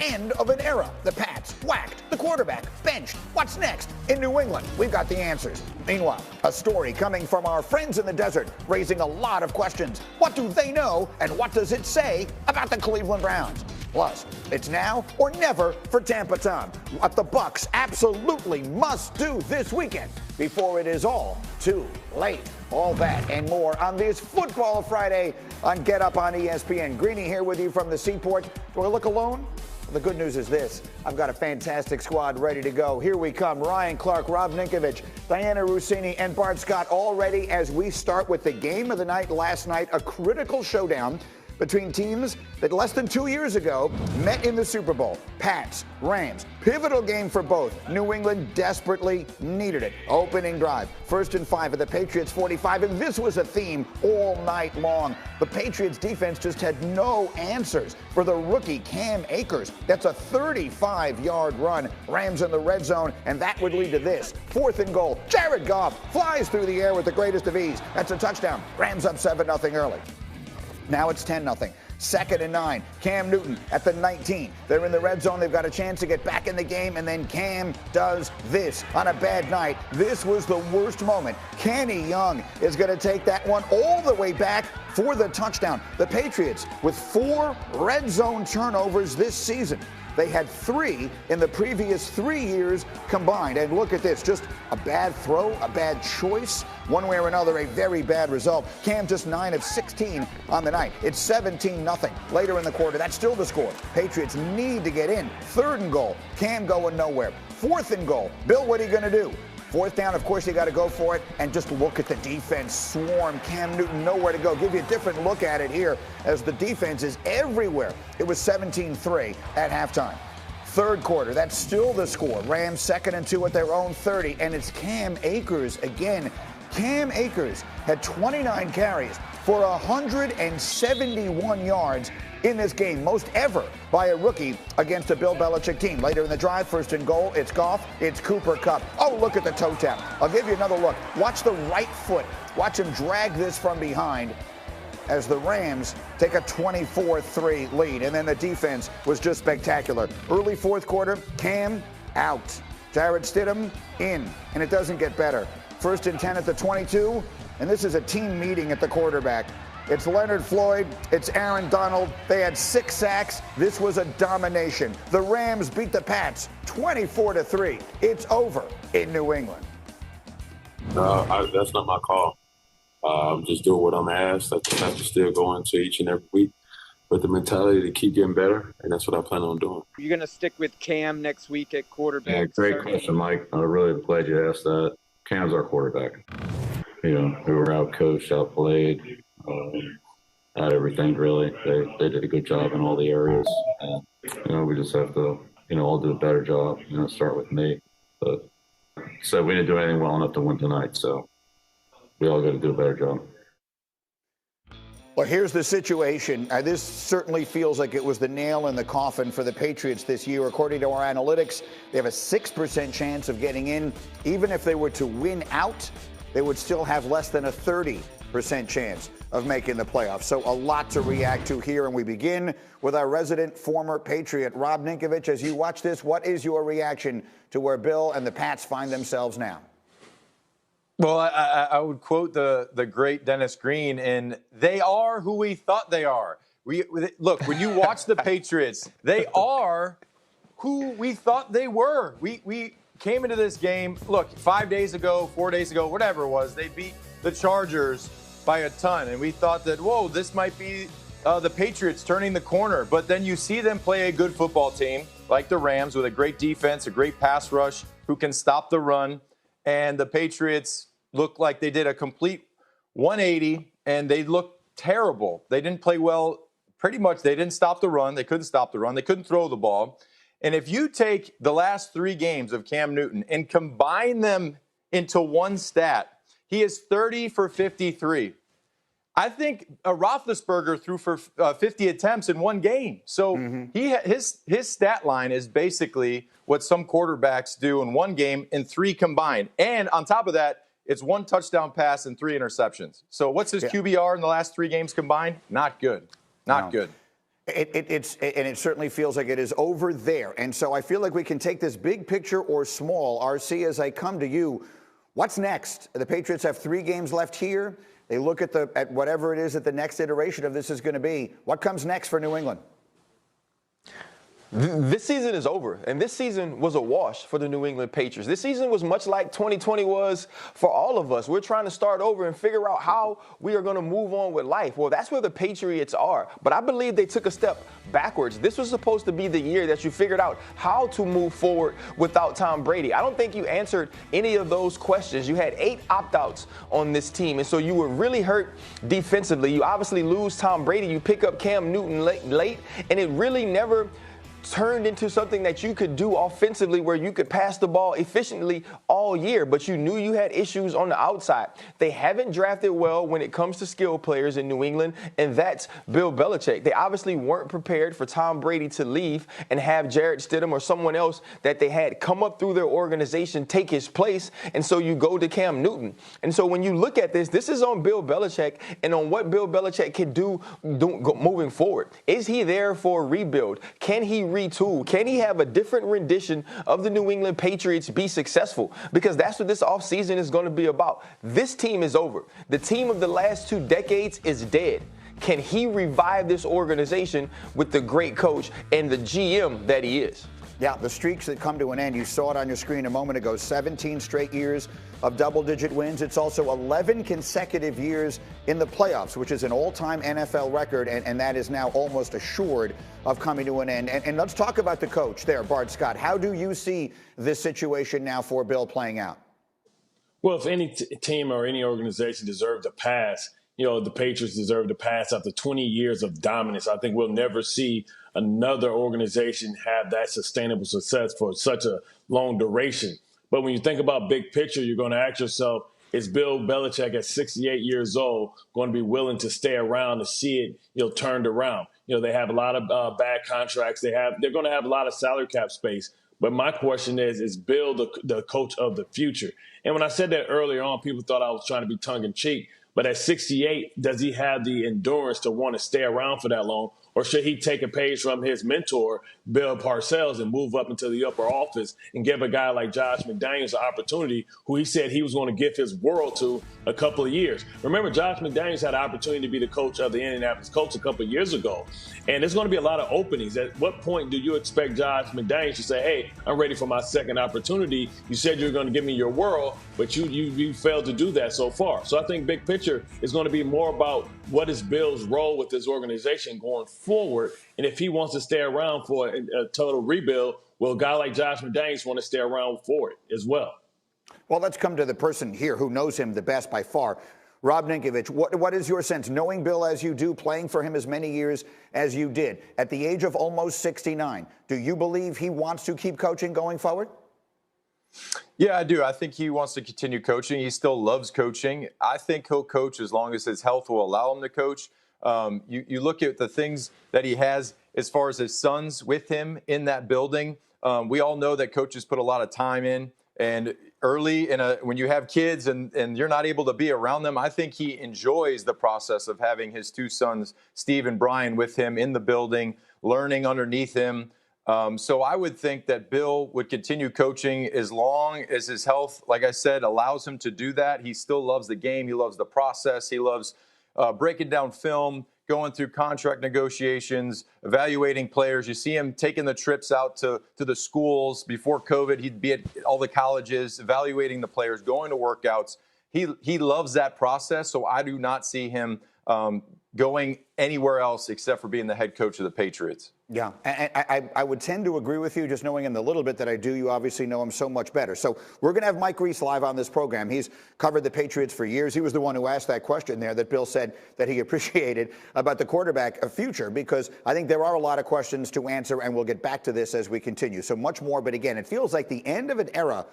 end of an era. The Pats whacked, the quarterback benched. What's next? In New England, we've got the answers. Meanwhile, a story coming from our friends in the desert, raising a lot of questions. What do they know, and what does it say about the Cleveland Browns? Plus, it's now or never for Tampa Tom. What the Bucs absolutely must do this weekend before it is all too late. All that and more on this Football Friday on Get Up on ESPN. Greeny here with you from the Seaport. Do I look alone? The good news is this. I've got a fantastic squad ready to go. Here we come. Ryan Clark, Rob Ninkovich, Diana Rossini, and Bart Scott all ready as we start with the game of the night last night, a critical showdown between teams that less than 2 years ago met in the Super Bowl. Pats, Rams, pivotal game for both. New England desperately needed it. Opening drive, 1st and 5 at the Patriots 45, and this was a theme all night long. The Patriots defense just had no answers for the rookie Cam Akers. That's a 35-yard run. Rams in the red zone, and that would lead to this. 4th and goal. Jared Goff flies through the air with the greatest of ease. That's a touchdown. Rams up 7-0 early. Now it's 10-0. 2nd and 9. Cam Newton at the 19. They're in the red zone. They've got a chance to get back in the game, and then Cam does this on a bad night. This was the worst moment. Kenny Young is going to take that one all the way back for the touchdown. The Patriots with 4 red zone turnovers this season. They had 3 in the previous 3 years combined. And look at this, just a bad throw, a bad choice, one way or another, a very bad result. Cam just 9 of 16 on the night. It's 17-0 later in the quarter. That's still the score. Patriots need to get in. 3rd and goal. Cam going nowhere. 4th and goal. Bill, what are you going to do? 4th down, of course, you got to go for it. And just look at the defense swarm. Cam Newton nowhere to go. Give you a different look at it here as the defense is everywhere. It was 17-3 at halftime. 3rd quarter, that's still the score. Rams 2nd and 2 at their own 30. And it's Cam Akers again. Cam Akers had 29 carries for 171 yards in this game, most ever by a rookie against a Bill Belichick team. Later in the drive, 1st and goal, it's Goff, it's Cooper Kupp. Oh, look at the toe tap. I'll give you another look. Watch the right foot. Watch him drag this from behind as the Rams take a 24-3 lead. And then the defense was just spectacular. Early 4th quarter, Cam out. Jarrett Stidham in, and it doesn't get better. 1st and 10 at the 22, and this is a team meeting at the quarterback. It's Leonard Floyd. It's Aaron Donald. They had 6 sacks. This was a domination. The Rams beat the Pats 24-3. It's over in New England. That's not my call. I'm just doing what I'm asked. I just have to still go into each and every week with the mentality to keep getting better, and that's what I plan on doing. You're going to stick with Cam next week at quarterback? Yeah, great question, Mike. I'm really glad you asked that. Cam's our quarterback. You know, we were out-coached, outplayed. Not everything really. They did a good job in all the areas, and we just have to all do a better job. Start with me. But so we didn't do anything well enough to win tonight, so we all got to do a better job. Well, here's the situation. This certainly feels like it was the nail in the coffin for the Patriots this year. According to our analytics, they have a 6% chance of getting in. Even if they were to win out, they would still have less than a 30% chance of making the playoffs. So a lot to react to here, and we begin with our resident former Patriot, Rob Ninkovich. As you watch this, what is your reaction to where Bill and the Pats find themselves now? Well, I would quote the great Dennis Green, and they are who we thought they are. Look, when you watch the Patriots, they are who we thought they were. We came into this game, look, 5 days ago, 4 days ago, whatever it was, they beat the Chargers by a ton, and we thought that, whoa, this might be the Patriots turning the corner. But then you see them play a good football team like the Rams with a great defense, a great pass rush, who can stop the run, and the Patriots looked like they did a complete 180, and they looked terrible. They didn't play well. Pretty much they didn't stop the run. They couldn't stop the run. They couldn't throw the ball. And if you take the last 3 games of Cam Newton and combine them into one stat, he is 30 for 53. I think Roethlisberger threw for 50 attempts in one game. So his stat line is basically what some quarterbacks do in one game in 3 combined. And on top of that, it's 1 touchdown pass and 3 interceptions. So what's his QBR in the last 3 games combined? Not good. Not good. It certainly feels like it is over there. And so I feel like we can take this big picture or small. RC, as I come to you, what's next? The Patriots have 3 games left here. They look at whatever it is that the next iteration of this is going to be. What comes next for New England? This season is over, and this season was a wash for the New England Patriots. This season was much like 2020 was for all of us. We're trying to start over and figure out how we are going to move on with life. Well, that's where the Patriots are, but I believe they took a step backwards. This was supposed to be the year that you figured out how to move forward without Tom Brady. I don't think you answered any of those questions. You had 8 opt-outs on this team, and so you were really hurt defensively. You obviously lose Tom Brady. You pick up Cam Newton late, and it really never turned into something that you could do offensively where you could pass the ball efficiently all year, but you knew you had issues on the outside. They haven't drafted well when it comes to skill players in New England, and that's Bill Belichick. They obviously weren't prepared for Tom Brady to leave and have Jarrett Stidham or someone else that they had come up through their organization take his place, and so you go to Cam Newton. And so when you look at this is on Bill Belichick and on what Bill Belichick can do moving forward. Is he there for a rebuild? Can he retool? Can he have a different rendition of the New England Patriots be successful? Because that's what this offseason is going to be about. This team is over. The team of the last 2 decades is dead. Can he revive this organization with the great coach and the GM that he is? Yeah, the streaks that come to an end, you saw it on your screen a moment ago, 17 straight years of double-digit wins. It's also 11 consecutive years in the playoffs, which is an all-time NFL record, and that is now almost assured of coming to an end. And let's talk about the coach there, Bart Scott. How do you see this situation now for Bill playing out? Well, if any team or any organization deserved to pass, the Patriots deserve to pass after 20 years of dominance. I think we'll never see another organization have that sustainable success for such a long duration. But when you think about big picture, you're going to ask yourself, is Bill Belichick at 68 years old going to be willing to stay around to see it, turned around? They have a lot of bad contracts. They're going to have a lot of salary cap space. But my question is Bill the coach of the future? And when I said that earlier on, people thought I was trying to be tongue-in-cheek. But at 68, does he have the endurance to want to stay around for that long? Or should he take a page from his mentor, Bill Parcells, and move up into the upper office and give a guy like Josh McDaniels an opportunity, who he said he was going to give his world to a couple of years? Remember, Josh McDaniels had an opportunity to be the coach of the Indianapolis Colts a couple of years ago. And there's going to be a lot of openings. At what point do you expect Josh McDaniels to say, hey, I'm ready for my second opportunity? You said you were going to give me your world, but you failed to do that so far. So I think big picture is going to be more about what is Bill's role with this organization going forward. And if he wants to stay around for a total rebuild, will a guy like Josh McDaniels want to stay around for it as well? Well, let's come to the person here who knows him the best by far. Rob Ninkovich, what is your sense, knowing Bill as you do, playing for him as many years as you did, at the age of almost 69, do you believe he wants to keep coaching going forward? Yeah, I do. I think he wants to continue coaching. He still loves coaching. I think he'll coach as long as his health will allow him to coach. You look at the things that he has as far as his sons with him in that building. We all know that coaches put a lot of time in. And early, when you have kids and you're not able to be around them, I think he enjoys the process of having his 2 sons, Steve and Brian, with him in the building, learning underneath him. So I would think that Bill would continue coaching as long as his health, like I said, allows him to do that. He still loves the game. He loves the process. He loves breaking down film, going through contract negotiations, evaluating players. You see him taking the trips out to the schools. Before COVID, he'd be at all the colleges, evaluating the players, going to workouts. He loves that process, so I do not see him going anywhere else except for being the head coach of the Patriots. Yeah, I would tend to agree with you, just knowing him the little bit that I do. You obviously know him so much better. So we're going to have Mike Reese live on this program. He's covered the Patriots for years. He was the one who asked that question there that Bill said that he appreciated about the quarterback future, because I think there are a lot of questions to answer, and we'll get back to this as we continue. So much more, but again, it feels like the end of an era.